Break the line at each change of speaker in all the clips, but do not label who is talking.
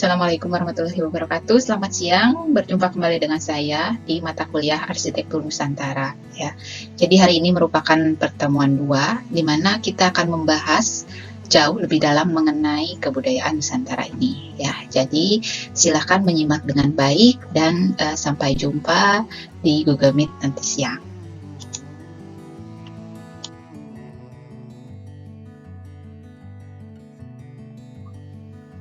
Assalamualaikum warahmatullahi wabarakatuh. Selamat siang, berjumpa kembali dengan saya di mata kuliah Arsitektur Nusantara. Ya, jadi hari ini merupakan pertemuan 2, di mana kita akan membahas jauh lebih dalam mengenai kebudayaan Nusantara ini. Ya, jadi silakan menyimak dengan baik dan sampai jumpa di Google Meet nanti siang.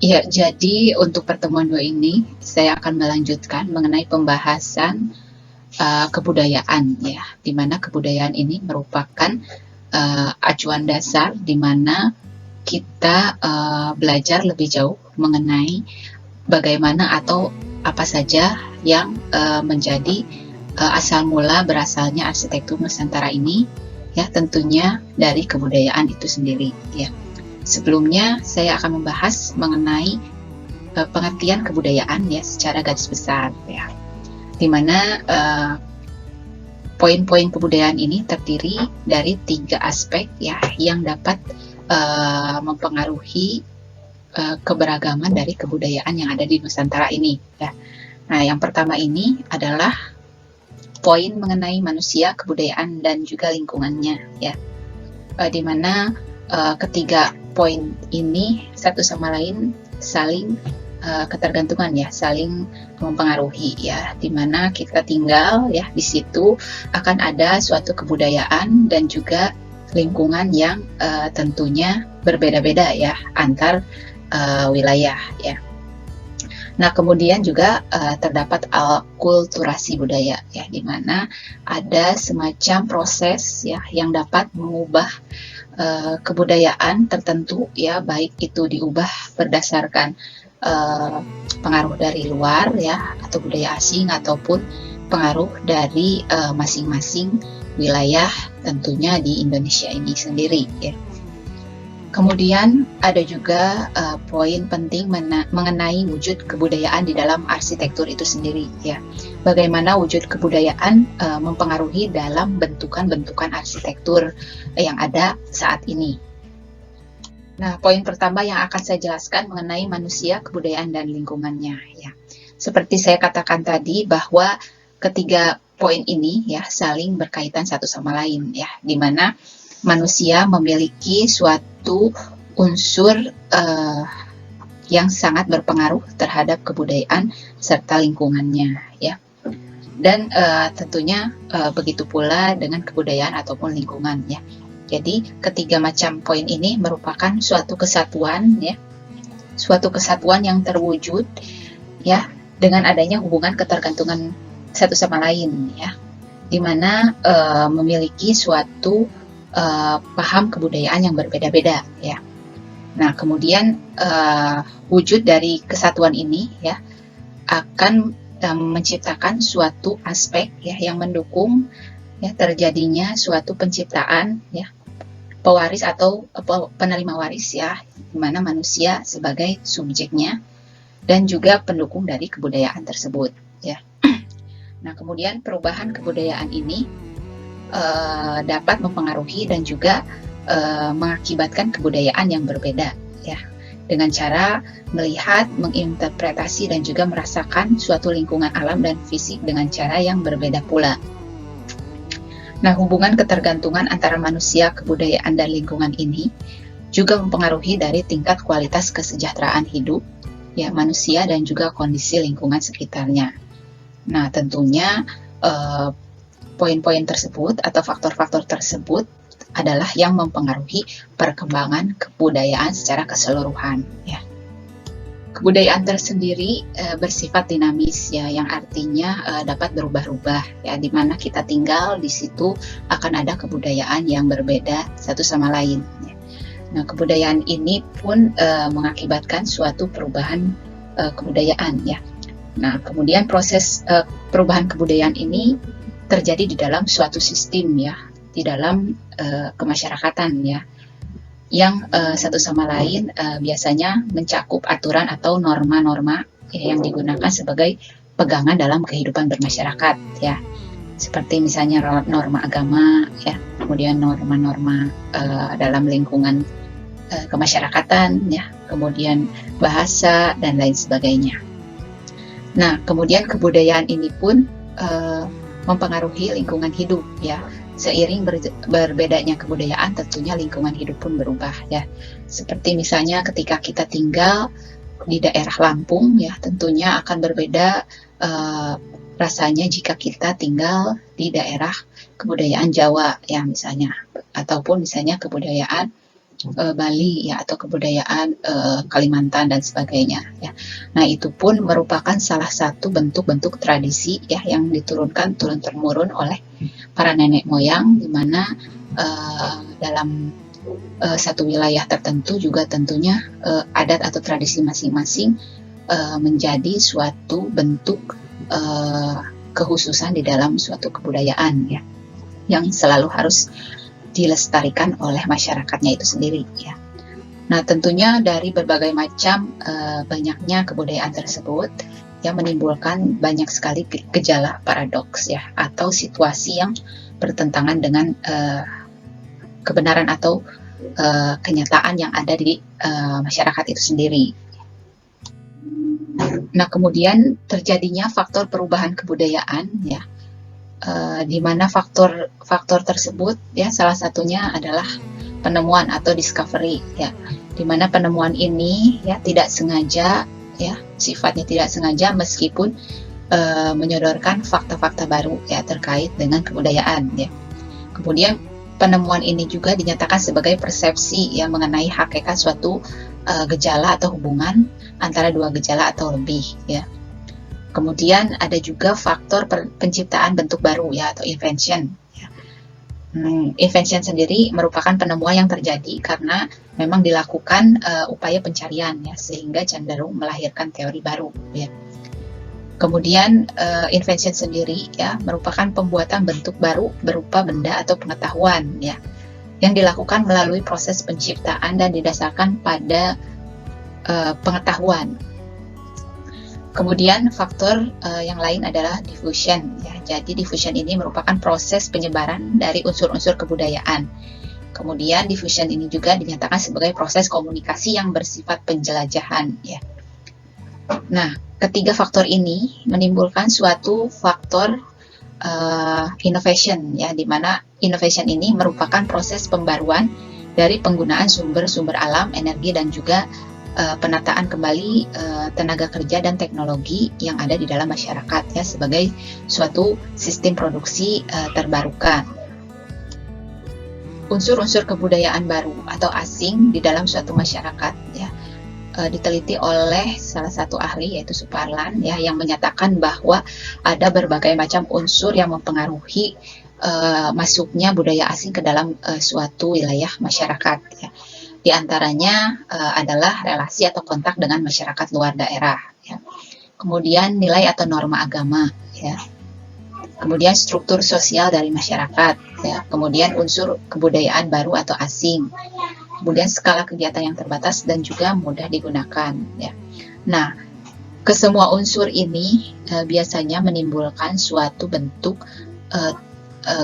Ya, jadi untuk pertemuan 2 ini, saya akan melanjutkan mengenai pembahasan kebudayaan, ya, di mana kebudayaan ini merupakan acuan dasar di mana kita belajar lebih jauh mengenai bagaimana atau apa saja yang menjadi asal mula berasalnya arsitektur Nusantara ini, ya, tentunya dari kebudayaan itu sendiri, ya. Sebelumnya saya akan membahas mengenai pengertian kebudayaan, ya, secara garis besar, ya, di mana poin-poin kebudayaan ini terdiri dari 3 aspek, ya, yang dapat mempengaruhi keberagaman dari kebudayaan yang ada di Nusantara ini, ya. Nah, yang pertama ini adalah poin mengenai manusia, kebudayaan, dan juga lingkungannya, ya, di mana ketiga poin ini satu sama lain saling ketergantungan, ya, saling mempengaruhi, ya, di mana kita tinggal, ya, di situ akan ada suatu kebudayaan dan juga lingkungan yang tentunya berbeda-beda, ya, antar wilayah, ya. Nah, kemudian juga terdapat akulturasi budaya, ya, di mana ada semacam proses, ya, yang dapat mengubah kebudayaan tertentu, ya, baik itu diubah berdasarkan pengaruh dari luar, ya, atau budaya asing, ataupun pengaruh dari masing-masing wilayah tentunya di Indonesia ini sendiri, ya. Kemudian ada juga poin penting mengenai wujud kebudayaan di dalam arsitektur itu sendiri, ya. Bagaimana wujud kebudayaan mempengaruhi dalam bentukan-bentukan arsitektur yang ada saat ini. Nah, poin pertama yang akan saya jelaskan mengenai manusia, kebudayaan, dan lingkungannya, ya. Seperti saya katakan tadi bahwa ketiga poin ini, ya, saling berkaitan satu sama lain, ya, di mana manusia memiliki suatu unsur yang sangat berpengaruh terhadap kebudayaan serta lingkungannya, ya. Dan tentunya begitu pula dengan kebudayaan ataupun lingkungan, ya. Jadi ketiga macam poin ini merupakan suatu kesatuan, ya, suatu kesatuan yang terwujud, ya, dengan adanya hubungan ketergantungan satu sama lain, ya, di mana memiliki suatu paham kebudayaan yang berbeda-beda, ya. Nah, kemudian wujud dari kesatuan ini, ya, akan menciptakan suatu aspek, ya, yang mendukung, ya, terjadinya suatu penciptaan, ya, pewaris atau penerima waris, ya, di mana manusia sebagai subjeknya dan juga pendukung dari kebudayaan tersebut, ya. Nah, kemudian perubahan kebudayaan ini dapat mempengaruhi dan juga mengakibatkan kebudayaan yang berbeda, ya, dengan cara melihat, menginterpretasi, dan juga merasakan suatu lingkungan alam dan fisik dengan cara yang berbeda pula. Nah, hubungan ketergantungan antara manusia, kebudayaan, dan lingkungan ini juga mempengaruhi dari tingkat kualitas kesejahteraan hidup, ya, manusia dan juga kondisi lingkungan sekitarnya. Nah, tentunya poin-poin tersebut atau faktor-faktor tersebut adalah yang mempengaruhi perkembangan kebudayaan secara keseluruhan, ya. Kebudayaan tersendiri bersifat dinamis, ya, yang artinya dapat berubah-ubah, ya, di mana kita tinggal di situ akan ada kebudayaan yang berbeda satu sama lain, ya. Nah, kebudayaan ini pun mengakibatkan suatu perubahan kebudayaan, ya. Nah, kemudian proses perubahan kebudayaan ini terjadi di dalam suatu sistem, ya, di dalam kemasyarakatan, ya, yang satu sama lain biasanya mencakup aturan atau norma-norma, ya, yang digunakan sebagai pegangan dalam kehidupan bermasyarakat, ya, seperti misalnya norma agama, ya, kemudian norma-norma dalam lingkungan kemasyarakatan, ya, kemudian bahasa dan lain sebagainya. Nah, kemudian kebudayaan ini pun mempengaruhi lingkungan hidup, ya. Seiring berbedanya kebudayaan, tentunya lingkungan hidup pun berubah, ya. Seperti misalnya ketika kita tinggal di daerah Lampung, ya, tentunya akan berbeda rasanya jika kita tinggal di daerah kebudayaan Jawa, ya, misalnya, ataupun misalnya kebudayaan Bali, ya, atau kebudayaan Kalimantan dan sebagainya, ya. Nah, itu pun merupakan salah satu bentuk-bentuk tradisi, ya, yang diturunkan turun-temurun oleh para nenek moyang, di mana dalam satu wilayah tertentu juga tentunya adat atau tradisi masing-masing menjadi suatu bentuk kekhususan di dalam suatu kebudayaan, ya, yang selalu harus dilestarikan oleh masyarakatnya itu sendiri, ya. Nah, tentunya dari berbagai macam banyaknya kebudayaan tersebut yang menimbulkan banyak sekali gejala paradoks, ya, atau situasi yang bertentangan dengan kebenaran atau kenyataan yang ada di masyarakat itu sendiri. Nah, kemudian terjadinya faktor perubahan kebudayaan, ya, di mana faktor tersebut, ya, salah satunya adalah penemuan atau discovery, ya, di mana penemuan ini, ya, tidak sengaja, ya, sifatnya tidak sengaja meskipun menyodorkan fakta-fakta baru, ya, terkait dengan kebudayaan, ya. Kemudian penemuan ini juga dinyatakan sebagai persepsi yang mengenai hakikat suatu gejala atau hubungan antara dua gejala atau lebih, ya. Kemudian ada juga faktor penciptaan bentuk baru, ya, atau invention, ya. Invention sendiri merupakan penemuan yang terjadi karena memang dilakukan upaya pencarian, ya, sehingga cenderung melahirkan teori baru, ya. Kemudian invention sendiri, ya, merupakan pembuatan bentuk baru berupa benda atau pengetahuan, ya, yang dilakukan melalui proses penciptaan dan didasarkan pada pengetahuan. Kemudian faktor yang lain adalah diffusion, ya. Jadi diffusion ini merupakan proses penyebaran dari unsur-unsur kebudayaan. Kemudian diffusion ini juga dinyatakan sebagai proses komunikasi yang bersifat penjelajahan, ya. Nah, ketiga faktor ini menimbulkan suatu faktor innovation, ya, di mana innovation ini merupakan proses pembaruan dari penggunaan sumber-sumber alam, energi, dan juga penataan kembali tenaga kerja dan teknologi yang ada di dalam masyarakat, ya, sebagai suatu sistem produksi terbarukan. Unsur-unsur kebudayaan baru atau asing di dalam suatu masyarakat, ya, diteliti oleh salah satu ahli yaitu Suparlan, ya, yang menyatakan bahwa ada berbagai macam unsur yang mempengaruhi masuknya budaya asing ke dalam suatu wilayah masyarakat, ya. Di antaranya adalah relasi atau kontak dengan masyarakat luar daerah, ya. Kemudian nilai atau norma agama, ya. Kemudian struktur sosial dari masyarakat, ya. Kemudian unsur kebudayaan baru atau asing. Kemudian skala kegiatan yang terbatas dan juga mudah digunakan, ya. Nah, kesemua unsur ini biasanya menimbulkan suatu bentuk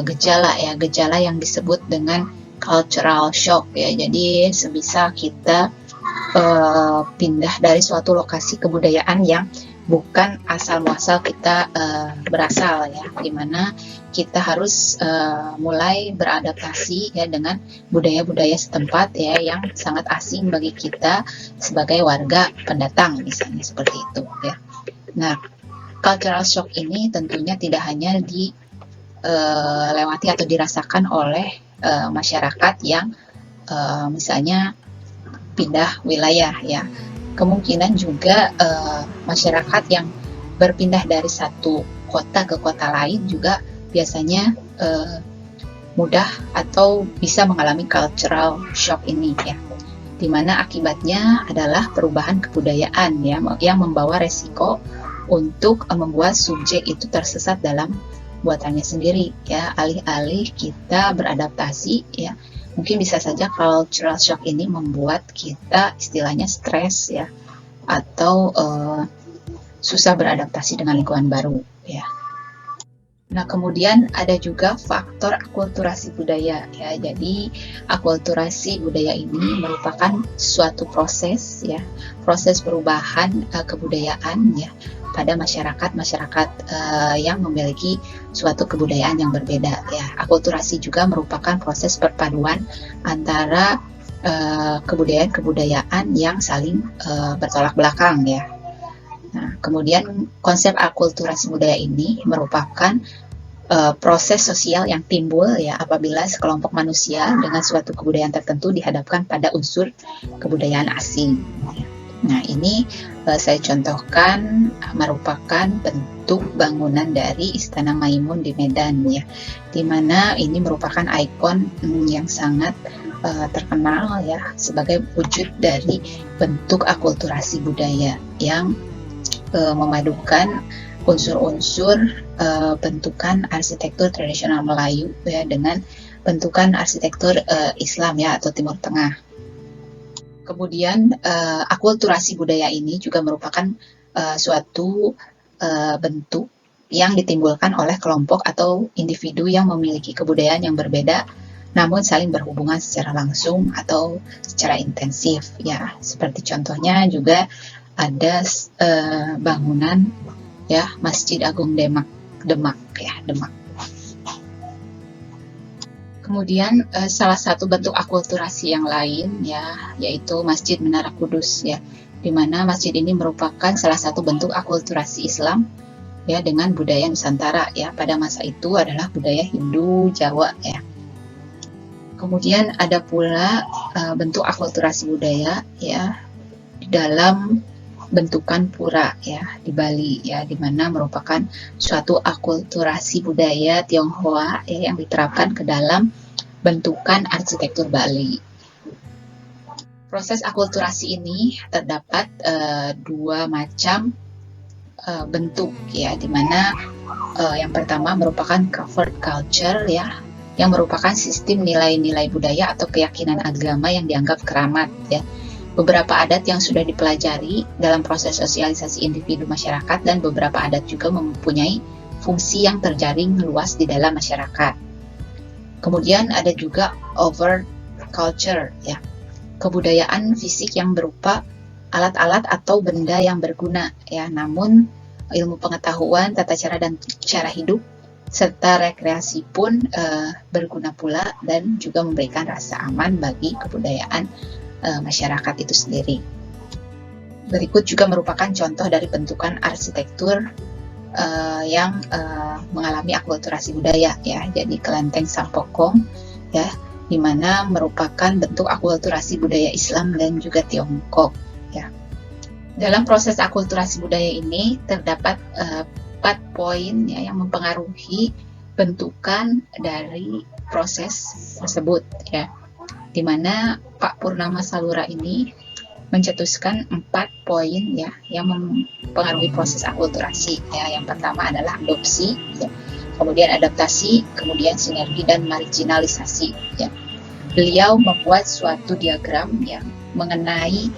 gejala, ya, gejala yang disebut dengan cultural shock, ya. Jadi sebisa kita pindah dari suatu lokasi kebudayaan yang bukan asal muasal kita berasal, ya, dimana kita harus mulai beradaptasi, ya, dengan budaya-budaya setempat, ya, yang sangat asing bagi kita sebagai warga pendatang, misalnya seperti itu, ya. Nah, cultural shock ini tentunya tidak hanya dilewati atau dirasakan oleh masyarakat yang misalnya pindah wilayah, ya. Kemungkinan juga masyarakat yang berpindah dari satu kota ke kota lain juga biasanya mudah atau bisa mengalami cultural shock ini, ya, dimana akibatnya adalah perubahan kebudayaan, ya, yang membawa resiko untuk membuat subjek itu tersesat dalam buatannya sendiri, ya. Alih-alih kita beradaptasi, ya, mungkin bisa saja cultural shock ini membuat kita istilahnya stres, ya, atau susah beradaptasi dengan lingkungan baru, ya. Nah, kemudian ada juga faktor akulturasi budaya ya. Jadi, akulturasi budaya ini merupakan suatu proses ya, proses perubahan kebudayaan ya pada masyarakat-masyarakat yang memiliki suatu kebudayaan yang berbeda ya. Akulturasi juga merupakan proses perpaduan antara kebudayaan-kebudayaan yang saling bertolak belakang ya. Nah, kemudian konsep akulturasi budaya ini merupakan proses sosial yang timbul ya apabila sekelompok manusia dengan suatu kebudayaan tertentu dihadapkan pada unsur kebudayaan asing. Nah, ini saya contohkan merupakan bentuk bangunan dari Istana Maimun di Medan ya, di mana ini merupakan ikon yang sangat terkenal ya sebagai wujud dari bentuk akulturasi budaya yang memadukan unsur-unsur bentukan arsitektur tradisional Melayu ya dengan bentukan arsitektur Islam ya atau Timur Tengah. Kemudian akulturasi budaya ini juga merupakan suatu bentuk yang ditimbulkan oleh kelompok atau individu yang memiliki kebudayaan yang berbeda namun saling berhubungan secara langsung atau secara intensif ya. Seperti contohnya juga ada bangunan ya Masjid Agung Demak ya, Demak. Kemudian salah satu bentuk akulturasi yang lain ya yaitu Masjid Menara Kudus ya, di mana masjid ini merupakan salah satu bentuk akulturasi Islam ya dengan budaya Nusantara ya, pada masa itu adalah budaya Hindu Jawa ya. Kemudian ada pula bentuk akulturasi budaya ya di dalam bentukan pura ya di Bali ya, di mana merupakan suatu akulturasi budaya Tionghoa ya, yang diterapkan ke dalam bentukan arsitektur Bali. Proses akulturasi ini terdapat dua macam bentuk ya, di mana yang pertama merupakan covered culture ya, yang merupakan sistem nilai-nilai budaya atau keyakinan agama yang dianggap keramat ya. Beberapa adat yang sudah dipelajari dalam proses sosialisasi individu masyarakat, dan beberapa adat juga mempunyai fungsi yang terjaring luas di dalam masyarakat. Kemudian ada juga overt culture ya, kebudayaan fisik yang berupa alat-alat atau benda yang berguna ya, namun ilmu pengetahuan, tata cara dan cara hidup serta rekreasi pun berguna pula dan juga memberikan rasa aman bagi kebudayaan masyarakat itu sendiri. Berikut juga merupakan contoh dari bentukan arsitektur yang mengalami akulturasi budaya ya. Jadi kelenteng Sampokong ya, di mana merupakan bentuk akulturasi budaya Islam dan juga Tiongkok ya. Dalam proses akulturasi budaya ini terdapat 4 poin ya yang mempengaruhi bentukan dari proses tersebut ya, di mana Pak Purnama Salura ini mencetuskan 4 poin ya yang mempengaruhi proses akulturasi ya. Yang pertama adalah adopsi ya, kemudian adaptasi, kemudian sinergi dan marginalisasi ya. Beliau membuat suatu diagram yang mengenai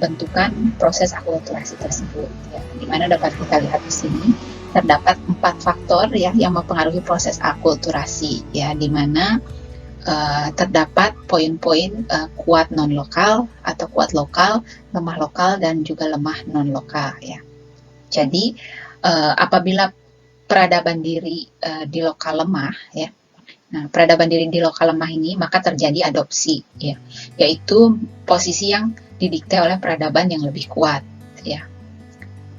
bentukan proses akulturasi tersebut ya, di mana dapat kita lihat di sini terdapat 4 faktor ya yang mempengaruhi proses akulturasi ya, di mana terdapat poin-poin kuat non-lokal atau kuat lokal, lemah lokal, dan juga lemah non-lokal ya. Jadi apabila peradaban diri di lokal lemah ya, nah peradaban diri di lokal lemah ini maka terjadi adopsi ya, yaitu posisi yang didikte oleh peradaban yang lebih kuat ya.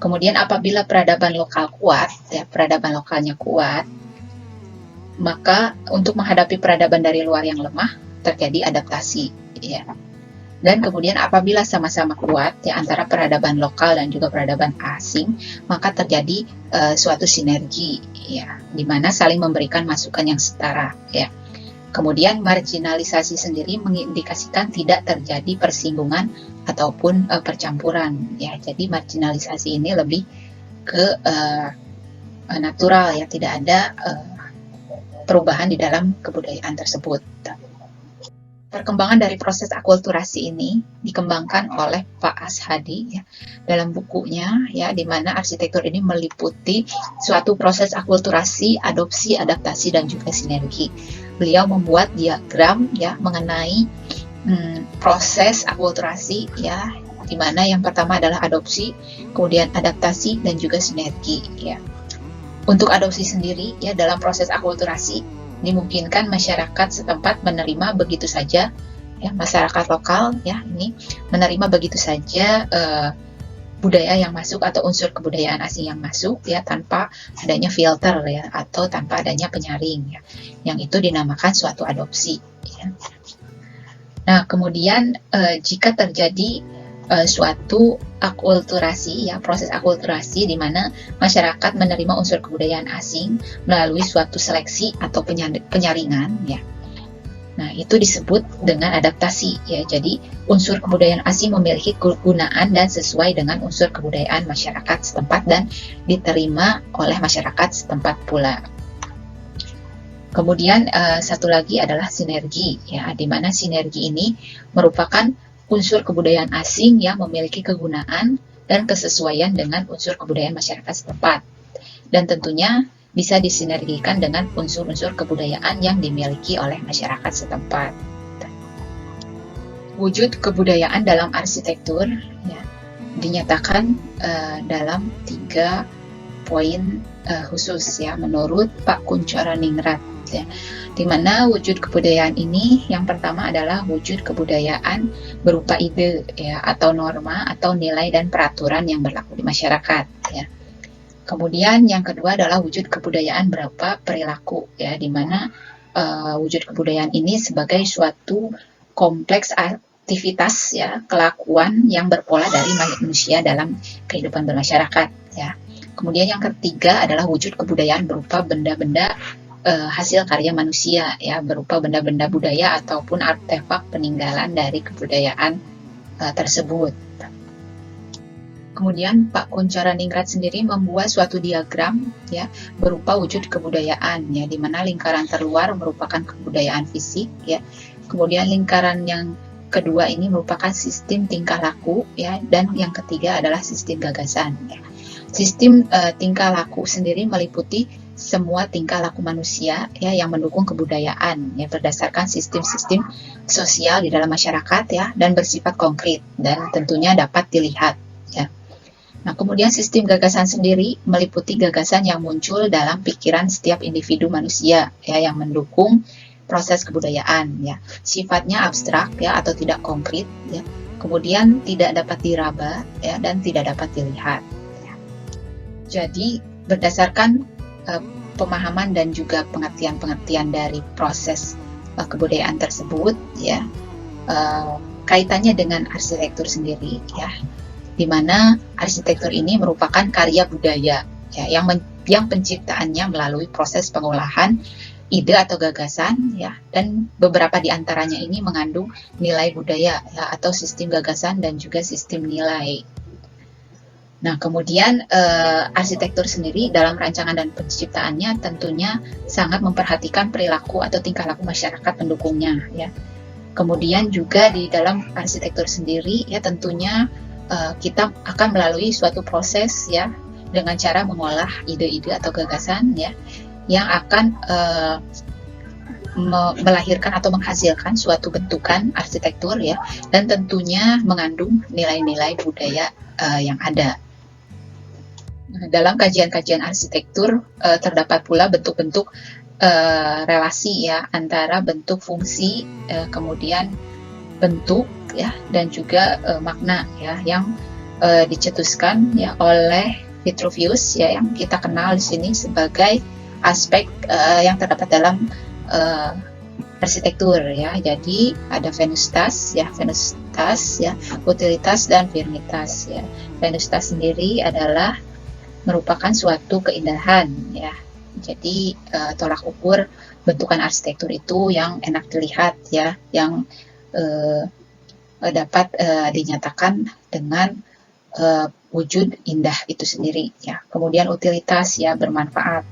Kemudian apabila peradaban lokal kuat ya, peradaban lokalnya kuat, maka untuk menghadapi peradaban dari luar yang lemah terjadi adaptasi ya. Dan kemudian apabila sama-sama kuat ya antara peradaban lokal dan juga peradaban asing, maka terjadi suatu sinergi ya, di mana saling memberikan masukan yang setara ya. Kemudian marginalisasi sendiri mengindikasikan tidak terjadi persinggungan ataupun percampuran ya. Jadi marginalisasi ini lebih ke natural ya, tidak ada perubahan di dalam kebudayaan tersebut. Perkembangan dari proses akulturasi ini dikembangkan oleh Pak Ashadi ya, dalam bukunya ya, di mana arsitektur ini meliputi suatu proses akulturasi, adopsi, adaptasi, dan juga sinergi. Beliau membuat diagram ya mengenai proses akulturasi ya, di mana yang pertama adalah adopsi, kemudian adaptasi, dan juga sinergi ya. Untuk adopsi sendiri ya, dalam proses akulturasi dimungkinkan masyarakat setempat menerima begitu saja ya, masyarakat lokal ya ini menerima begitu saja budaya yang masuk atau unsur kebudayaan asing yang masuk ya, tanpa adanya filter ya, atau tanpa adanya penyaring ya, yang itu dinamakan suatu adopsi ya. Nah, kemudian jika terjadi suatu akulturasi ya, proses akulturasi di mana masyarakat menerima unsur kebudayaan asing melalui suatu seleksi atau penyaringan ya. Nah, itu disebut dengan adaptasi ya. Jadi, unsur kebudayaan asing memiliki kegunaan dan sesuai dengan unsur kebudayaan masyarakat setempat dan diterima oleh masyarakat setempat pula. Kemudian satu lagi adalah sinergi ya, di mana sinergi ini merupakan unsur kebudayaan asing yang memiliki kegunaan dan kesesuaian dengan unsur kebudayaan masyarakat setempat, dan tentunya bisa disinergikan dengan unsur-unsur kebudayaan yang dimiliki oleh masyarakat setempat. Wujud kebudayaan dalam arsitektur ya, dinyatakan dalam 3 poin khusus ya, menurut Pak Kuncharaningrat ya, di mana wujud kebudayaan ini yang pertama adalah wujud kebudayaan berupa ide ya, atau norma atau nilai dan peraturan yang berlaku di masyarakat ya. Kemudian yang kedua adalah wujud kebudayaan berupa perilaku ya, di mana wujud kebudayaan ini sebagai suatu kompleks aktivitas ya, kelakuan yang berpola dari manusia dalam kehidupan bermasyarakat ya. Kemudian yang ketiga adalah wujud kebudayaan berupa benda-benda hasil karya manusia ya, berupa benda-benda budaya ataupun artefak peninggalan dari kebudayaan tersebut. Kemudian Pak Kuncharaningrat sendiri membuat suatu diagram ya, berupa wujud kebudayaan ya, di mana lingkaran terluar merupakan kebudayaan fisik ya. Kemudian lingkaran yang kedua ini merupakan sistem tingkah laku ya, dan yang ketiga adalah sistem gagasan ya. Sistem tingkah laku sendiri meliputi semua tingkah laku manusia ya, yang mendukung kebudayaan ya, berdasarkan sistem-sistem sosial di dalam masyarakat ya, dan bersifat konkret dan tentunya dapat dilihat ya. Nah, kemudian sistem gagasan sendiri meliputi gagasan yang muncul dalam pikiran setiap individu manusia ya, yang mendukung proses kebudayaan ya. Sifatnya abstrak ya, atau tidak konkret ya. Kemudian tidak dapat diraba ya, dan tidak dapat dilihat. Jadi berdasarkan pemahaman dan juga pengertian-pengertian dari proses kebudayaan tersebut ya, kaitannya dengan arsitektur sendiri ya, di mana arsitektur ini merupakan karya budaya ya, yang penciptaannya melalui proses pengolahan ide atau gagasan ya, dan beberapa di antaranya ini mengandung nilai budaya ya, atau sistem gagasan dan juga sistem nilai. Nah, kemudian arsitektur sendiri dalam rancangan dan penciptaannya tentunya sangat memperhatikan perilaku atau tingkah laku masyarakat pendukungnya ya. Kemudian juga di dalam arsitektur sendiri ya, tentunya kita akan melalui suatu proses ya, dengan cara mengolah ide-ide atau gagasan ya, yang akan melahirkan atau menghasilkan suatu bentukan arsitektur ya, dan tentunya mengandung nilai-nilai budaya yang ada. Dalam kajian-kajian arsitektur terdapat pula bentuk-bentuk relasi ya, antara bentuk fungsi, kemudian bentuk ya, dan juga makna ya, yang dicetuskan ya oleh Vitruvius ya, yang kita kenal di sini sebagai aspek yang terdapat dalam arsitektur ya. Jadi ada venustas ya, utilitas dan firmitas ya. Venustas sendiri adalah merupakan suatu keindahan ya. Jadi tolak ukur bentukan arsitektur itu yang enak dilihat ya, yang dapat dinyatakan dengan wujud indah itu sendiri ya. Kemudian utilitas ya, bermanfaat.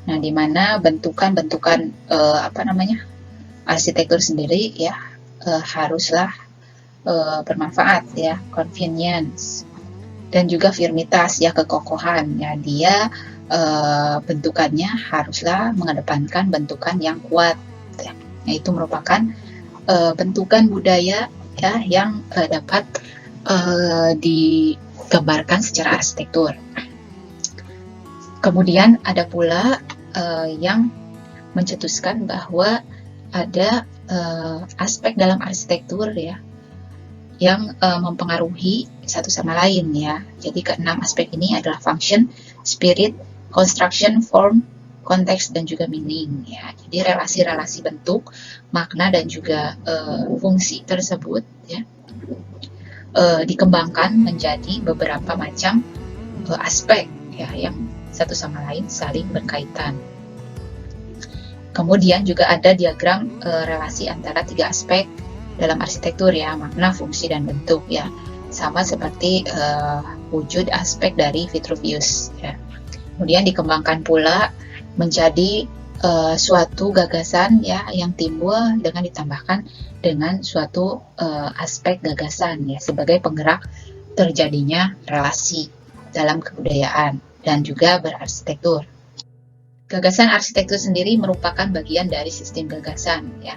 Nah, di mana bentukan-bentukan arsitektur sendiri ya haruslah bermanfaat ya, convenience, dan juga firmitas ya, kekokohan ya. Dia bentukannya haruslah mengedepankan bentukan yang kuat ya. Itu merupakan bentukan budaya ya yang dapat digambarkan secara arsitektur. Kemudian ada pula yang mencetuskan bahwa ada aspek dalam arsitektur ya yang mempengaruhi satu sama lain ya. Jadi keenam aspek ini adalah function, spirit, construction, form, konteks, dan juga meaning ya. Jadi relasi-relasi bentuk, makna, dan juga fungsi tersebut ya dikembangkan menjadi beberapa macam aspek ya yang satu sama lain saling berkaitan. Kemudian juga ada diagram relasi antara tiga aspek dalam arsitektur ya, makna, fungsi, dan bentuk ya, sama seperti wujud aspek dari Vitruvius ya. Kemudian dikembangkan pula menjadi suatu gagasan ya yang timbul dengan ditambahkan dengan suatu aspek gagasan ya sebagai penggerak terjadinya relasi dalam kebudayaan dan juga berarsitektur. Gagasan arsitektur sendiri merupakan bagian dari sistem gagasan ya,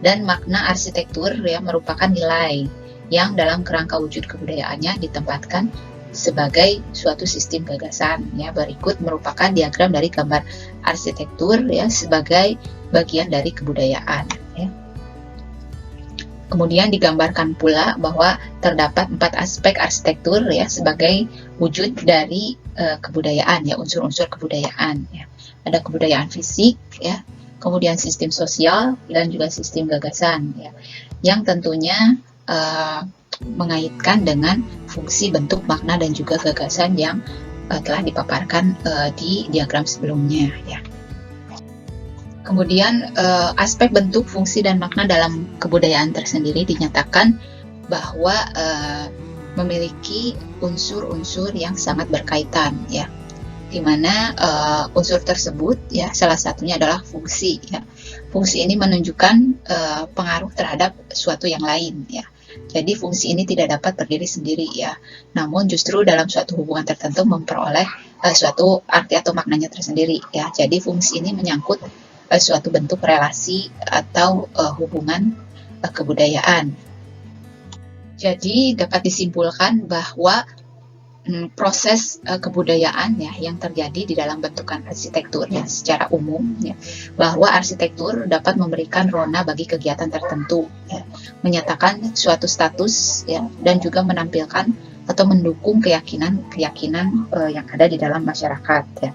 dan makna arsitektur ya merupakan nilai yang dalam kerangka wujud kebudayaannya ditempatkan sebagai suatu sistem gagasan ya. Berikut merupakan diagram dari gambar arsitektur ya sebagai bagian dari kebudayaan ya. Kemudian digambarkan pula bahwa terdapat 4 aspek arsitektur ya sebagai wujud dari kebudayaan ya, unsur-unsur kebudayaan ya. Ada kebudayaan fisik ya, kemudian sistem sosial, dan juga sistem gagasan ya, yang tentunya mengaitkan dengan fungsi, bentuk, makna, dan juga gagasan yang telah dipaparkan di diagram sebelumnya ya. Kemudian aspek bentuk, fungsi, dan makna dalam kebudayaan tersendiri dinyatakan bahwa memiliki unsur-unsur yang sangat berkaitan ya, di mana unsur tersebut ya salah satunya adalah fungsi ya. Fungsi ini menunjukkan pengaruh terhadap suatu yang lain ya. Jadi fungsi ini tidak dapat berdiri sendiri ya, namun justru dalam suatu hubungan tertentu memperoleh suatu arti atau maknanya tersendiri ya. Jadi fungsi ini menyangkut suatu bentuk relasi atau hubungan kebudayaan. Jadi dapat disimpulkan bahwa proses kebudayaan ya yang terjadi di dalam bentukan arsitektur ya secara umum ya, bahwa arsitektur dapat memberikan rona bagi kegiatan tertentu ya, menyatakan suatu status ya, dan juga menampilkan atau mendukung keyakinan yang ada di dalam masyarakat ya.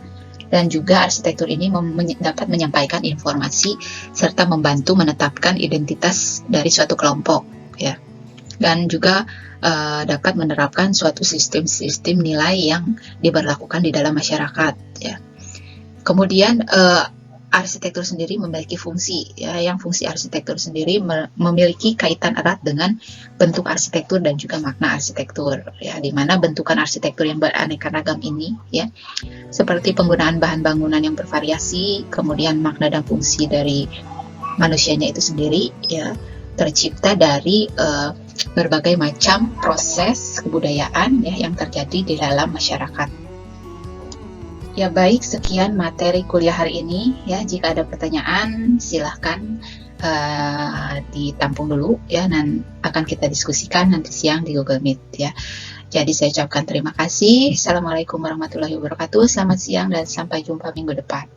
Dan juga arsitektur ini dapat menyampaikan informasi serta membantu menetapkan identitas dari suatu kelompok ya, dan juga dapat menerapkan suatu sistem-sistem nilai yang diberlakukan di dalam masyarakat ya. Kemudian arsitektur sendiri memiliki fungsi ya, yang fungsi arsitektur sendiri memiliki kaitan erat dengan bentuk arsitektur dan juga makna arsitektur ya, di mana bentukan arsitektur yang beraneka ragam ini ya, seperti penggunaan bahan bangunan yang bervariasi, kemudian makna dan fungsi dari manusianya itu sendiri ya, tercipta dari berbagai macam proses kebudayaan ya yang terjadi di dalam masyarakat. Ya baik, sekian materi kuliah hari ini ya. Jika ada pertanyaan silahkan ditampung dulu ya, dan akan kita diskusikan nanti siang di Google Meet ya. Jadi saya ucapkan terima kasih. Assalamualaikum warahmatullahi wabarakatuh. Selamat siang dan sampai jumpa minggu depan.